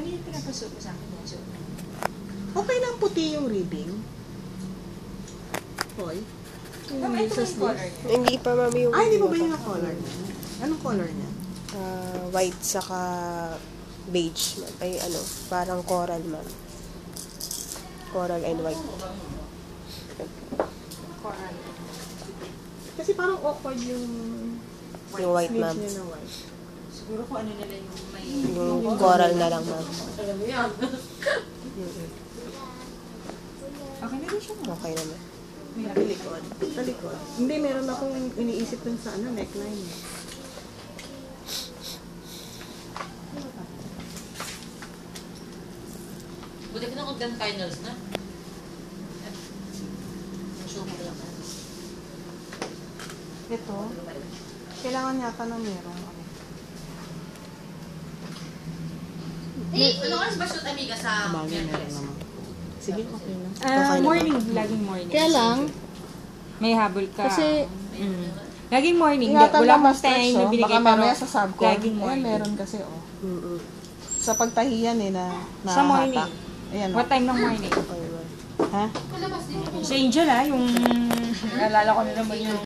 May pinapasuot mo sa akin yan. So, Okay lang puti yung reading. Hoy. ma'am, ito yung color niya. Hindi pa, ma'am, yung... Ay, hindi pa ba yung color niya? Anong color niya? White saka beige, ma'am. Ay, ano, parang coral, ma'am. Coral and white. Coral. Kasi parang awkward yung Yung white, sleeves ma'am. niya na white. Siguro kung ano nila yung may... Yung coral na lang, ma'am. Alam mo yan. Okay na rin siya mo. Okay naman. Sa likod. Sa likod. Hindi, meron akong iniisip dun sa neckline. Buti ka na kung finals na. Show mo lang. Ito, kailangan yata na merong ano. Ano oras ba shoot, amiga, sa Bagay meron Merkules? naman. Sige, okay lang. Okay Morning. Laging morning. Kaya lang, May habol ka. kasi Laging morning. ingatan Wala lang akong ma-stretch, time na oh. binigay. Baka mamaya sa subcon. laging morning. Meron kasi, oh. Sa pagtahiyan na Sa morning. nahahatak. Ayan, What time ng morning? Ha? Si Angel yung... Naalala ko na naman yung